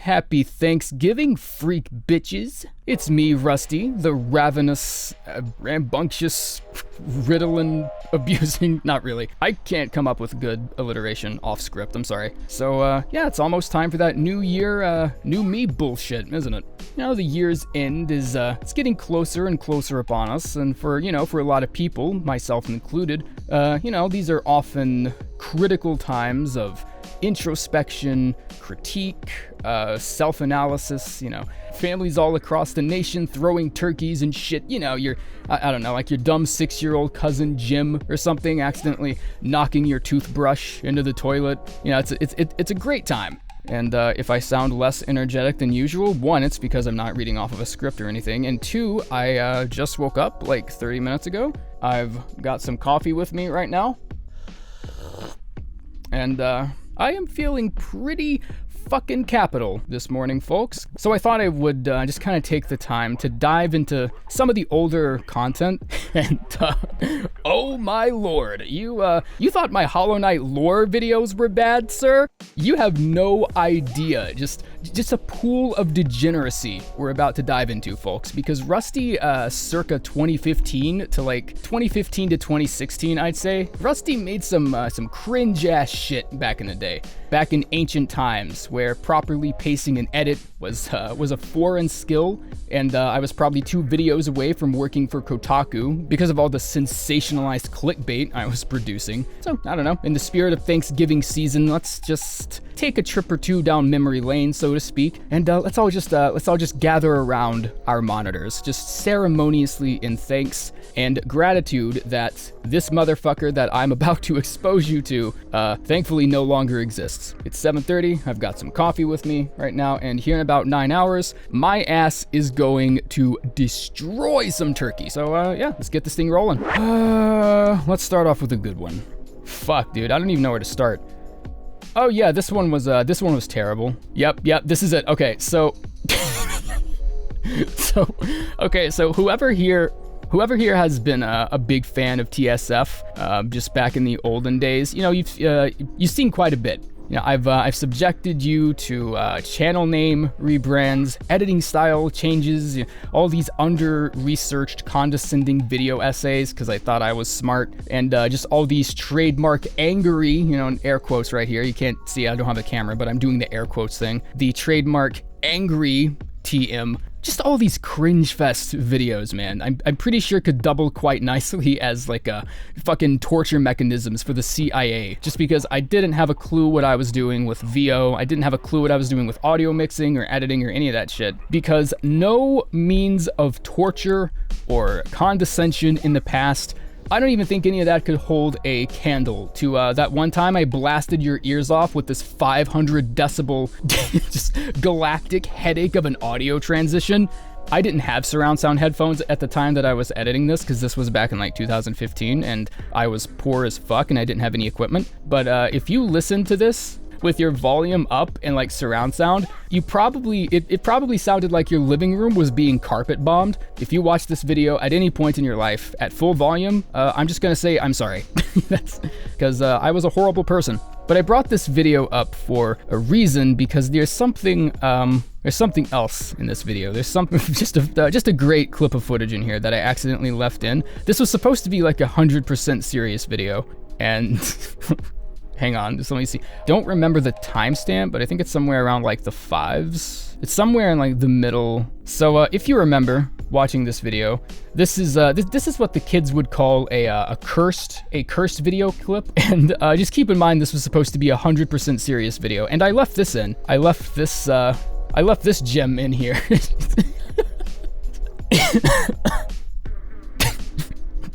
Happy Thanksgiving, freak bitches. It's me, Rusty, the ravenous, rambunctious, riddling, abusing, not really. I can't come up with good alliteration off script, I'm sorry. So, yeah, it's almost time for that new year, new me bullshit, isn't it? You know, the year's end is, it's getting closer and closer upon us, and for a lot of people, myself included, these are often critical times of introspection, critique, self-analysis, families all across the nation throwing turkeys and shit, I don't know, like your dumb 6-year-old cousin Jim or something accidentally knocking your toothbrush into the toilet. It's a great time. And if I sound less energetic than usual, 1, it's because I'm not reading off of a script or anything, and 2, I just woke up like 30 minutes ago. I've got some coffee with me right now, and I am feeling pretty fucking capital this morning, folks. So I thought I would just kind of take the time to dive into some of the older content. And oh my lord, you thought my Hollow Knight lore videos were bad, sir? You have no idea. Just a pool of degeneracy we're about to dive into, folks, because Rusty, circa 2015 to like 2015 to 2016, I'd say, Rusty made some cringe ass shit back in the day, back in ancient times, where properly pacing an edit was a foreign skill, and I was probably 2 videos away from working for Kotaku because of all the sensationalized clickbait I was producing. So I don't know, in the spirit of Thanksgiving season, let's just take a trip or 2 down memory lane, so to speak, and let's all just gather around our monitors, just ceremoniously in thanks and gratitude that this motherfucker that I'm about to expose you to, thankfully no longer exists. It's 7:30, I've got some coffee with me right now, and here in about 9 hours, my ass is going to destroy some turkey. So yeah, let's get this thing rolling. Let's start off with a good one. Fuck, dude, I don't even know where to start. Oh yeah, this one was terrible. Yep, this is it. Okay, so so whoever here has been a big fan of TSF, just back in the olden days, you've seen quite a bit. I've subjected you to channel name rebrands, editing style changes, all these under-researched condescending video essays because I thought I was smart, and just all these trademark angry, in air quotes right here. You can't see, I don't have a camera, but I'm doing the air quotes thing. The trademark angry TM. Just all these cringe fest videos, man. I'm pretty sure could double quite nicely as like a fucking torture mechanisms for the CIA. Just because I didn't have a clue what I was doing with VO. I didn't have a clue what I was doing with audio mixing or editing or any of that shit. Because no means of torture or condescension in the past, I don't even think any of that could hold a candle to that one time I blasted your ears off with this 500 decibel just galactic headache of an audio transition. I didn't have surround sound headphones at the time that I was editing this, because this was back in like 2015 and I was poor as fuck and I didn't have any equipment. But if you listen to this with your volume up and like surround sound, it probably sounded like your living room was being carpet bombed. If you watch this video at any point in your life at full volume, I'm just gonna say I'm sorry. That's because I was a horrible person. But I brought this video up for a reason, because there's something else in this video. There's something, just a great clip of footage in here that I accidentally left in. This was supposed to be like 100% serious video, and hang on, just let me see. Don't remember the timestamp, but I think it's somewhere around like the 5s. It's somewhere in like the middle. So if you remember watching this video, this is what the kids would call a cursed video clip. And just keep in mind, this was supposed to be 100% serious video, and I left this in. I left this gem in here.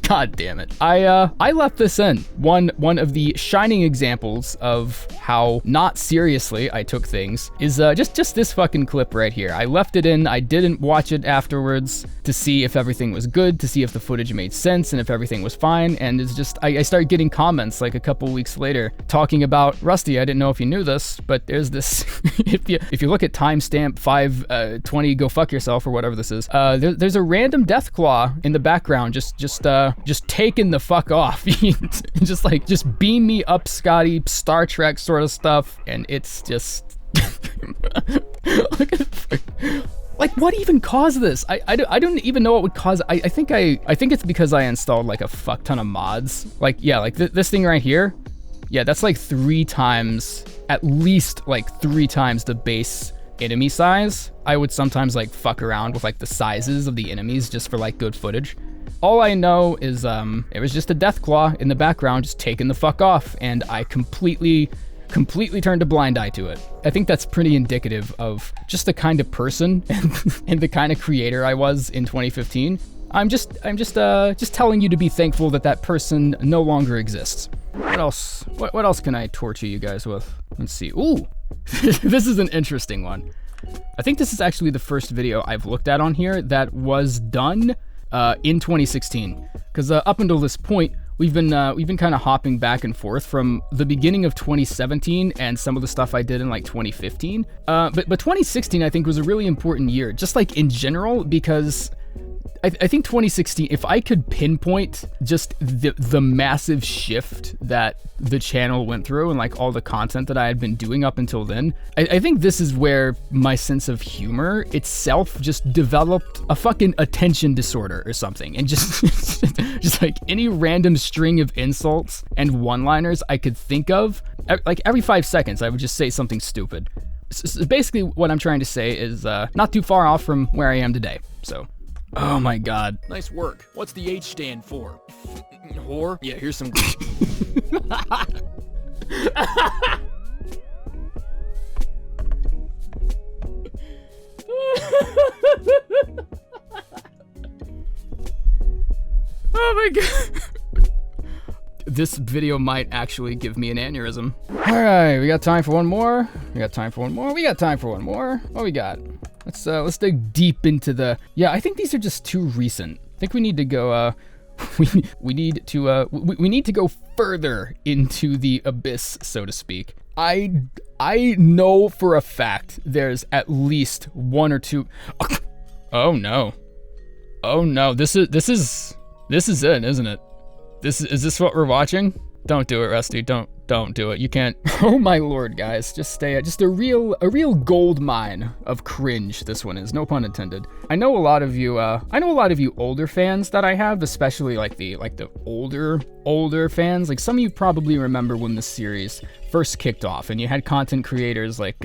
God damn it. I left this in. One of the shining examples of how not seriously I took things is just this fucking clip right here. I left it in. I didn't watch it afterwards to see if everything was good, to see if the footage made sense and if everything was fine. And it's just, I started getting comments like a couple weeks later talking about, Rusty, I didn't know if you knew this, but there's this, if you look at timestamp 520 go fuck yourself or whatever this is, there's a random death claw in the background just taking the fuck off. just beam me up, Scotty, Star Trek sort of stuff, and it's just Like, what even caused this? I don't even know what would cause it. I think it's because I installed like a fuck ton of mods. Like, yeah, like this thing right here. Yeah, that's like 3 times, at least like 3 times the base enemy size. I would sometimes like fuck around with like the sizes of the enemies just for like good footage. All I know is it was just a Deathclaw in the background just taking the fuck off, and I completely turned a blind eye to it. I think that's pretty indicative of just the kind of person and the kind of creator I was in 2015. I'm just telling you to be thankful that that person no longer exists. What else? What else can I torture you guys with? Let's see. Ooh, this is an interesting one. I think this is actually the first video I've looked at on here that was done in 2016. Because up until this point, we've been kind of hopping back and forth from the beginning of 2017 and some of the stuff I did in like 2015. But 2016 I think was a really important year, just like in general, because I think 2016, if I could pinpoint just the massive shift that the channel went through and like all the content that I had been doing up until then, I think this is where my sense of humor itself just developed a fucking attention disorder or something. And just, just like any random string of insults and one-liners I could think of, like every 5 seconds, I would just say something stupid. So basically what I'm trying to say is not too far off from where I am today, so. Oh my god. Nice work. What's the H stand for? Whore? Yeah, here's some... Oh my god. This video might actually give me an aneurysm. Alright, we got time for one more. We got time for one more. We got time for one more. What we got? Let's dig deep into the... Yeah, I think these are just too recent. I think we need to go, we need to go further into the abyss, so to speak. I know for a fact there's at least 1 or 2... Oh no. Oh no, this is it, isn't it? Is this what we're watching? Don't do it, Rusty. Don't do it. You can't. Oh my lord, guys. Just a real gold mine of cringe this one is. No pun intended. I know a lot of you older fans that I have, especially like the older fans. Like some of you probably remember when the series first kicked off and you had content creators like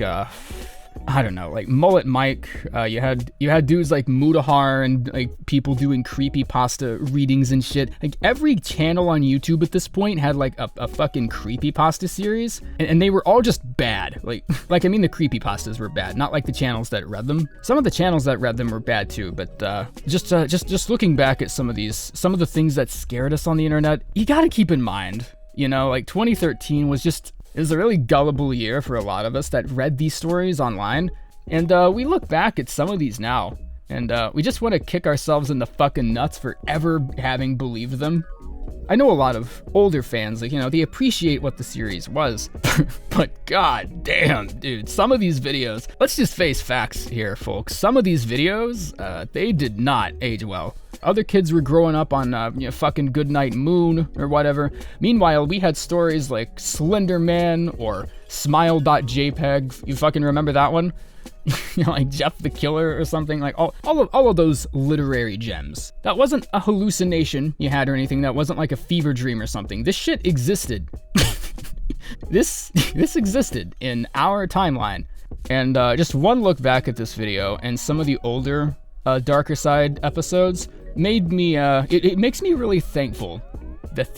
I don't know, like Mullet Mike, you had dudes like Mudahar and like people doing creepypasta readings and shit. Like every channel on YouTube at this point had like a fucking creepypasta series, and they were all just bad. Like I mean the creepypastas were bad, not like the channels that read them. Some of the channels that read them were bad too, but just looking back at some of the things that scared us on the internet, you gotta keep in mind, you know, like 2013 was just... It was a really gullible year for a lot of us that read these stories online, and we look back at some of these now, and we just want to kick ourselves in the fucking nuts for ever having believed them. I know a lot of older fans, like, you know, they appreciate what the series was, but god damn, dude, some of these videos, let's just face facts here, folks. Some of these videos, they did not age well. Other kids were growing up on, you know, fucking Goodnight Moon or whatever. Meanwhile, we had stories like Slender Man or Smile.jpg. You fucking remember that one? You know, like Jeff the Killer or something. Like all of those literary gems. That wasn't a hallucination you had or anything. That wasn't like a fever dream or something. This shit existed. This existed in our timeline. And just one look back at this video and some of the older Darker Side episodes made me it makes me really thankful that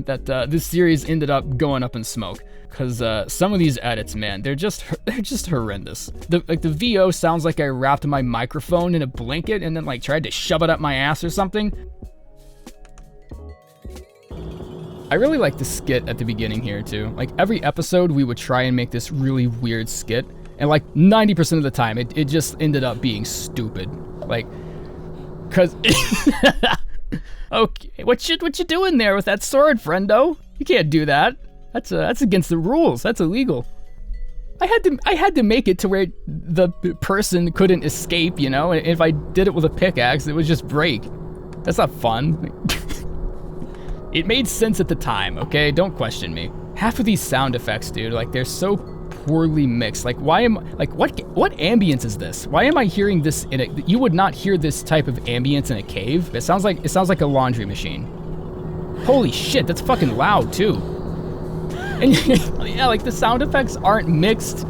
that this series ended up going up in smoke, because some of these edits, man, they're just horrendous. The VO sounds like I wrapped my microphone in a blanket and then like tried to shove it up my ass or something. I really like the skit at the beginning here too. Like every episode we would try and make this really weird skit, and like 90% of the time it just ended up being stupid. Like, cause okay, what you doing there with that sword, friendo? You can't do that. That's against the rules. That's illegal. I had to make it to where the person couldn't escape, you know? And if I did it with a pickaxe, it would just break. That's not fun. It made sense at the time, okay? Don't question me. Half of these sound effects, dude, like they're so poorly mixed. Like, why am like what ambience is this? Why am I hearing this in a? You would not hear this type of ambience in a cave. It sounds like a laundry machine. Holy shit, that's fucking loud too. And yeah, like the sound effects aren't mixed.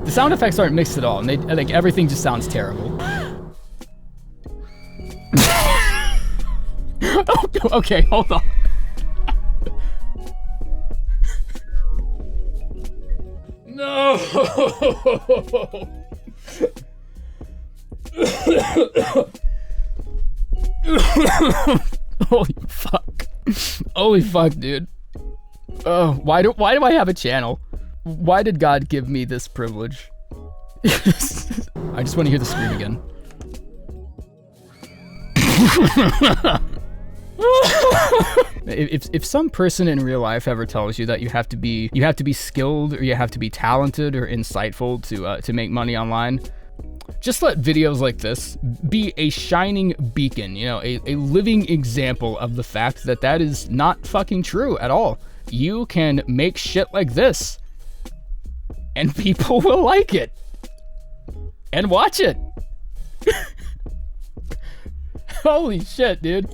The sound effects aren't mixed at all, and they like everything just sounds terrible. Okay, hold on. No. Holy fuck. Holy fuck, dude. Oh, why do I have a channel? Why did God give me this privilege? I just want to hear the scream again. If some person in real life ever tells you that you have to be skilled or you have to be talented or insightful to make money online, just let videos like this be a shining beacon, you know, a living example of the fact that that is not fucking true at all. You can make shit like this and people will like it and watch it. Holy shit, dude.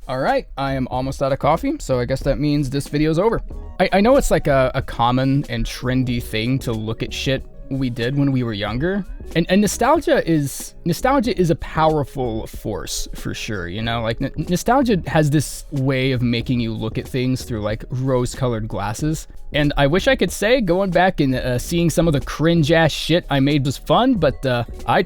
All right, I am almost out of coffee, so I guess that means this video's over. I know it's like a common and trendy thing to look at shit we did when we were younger, and nostalgia is a powerful force for sure, you know? Like nostalgia has this way of making you look at things through like rose-colored glasses, and I wish I could say going back and seeing some of the cringe-ass shit I made was fun, but I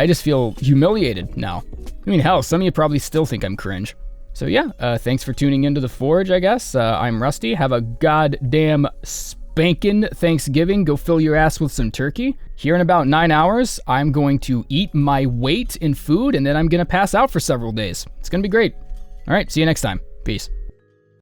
just feel humiliated now. I mean, hell, some of you probably still think I'm cringe. So yeah, thanks for tuning into The Forge, I guess. I'm Rusty. Have a goddamn spankin' Thanksgiving. Go fill your ass with some turkey. Here in about 9 hours, I'm going to eat my weight in food, and then I'm gonna pass out for several days. It's gonna be great. All right, see you next time. Peace.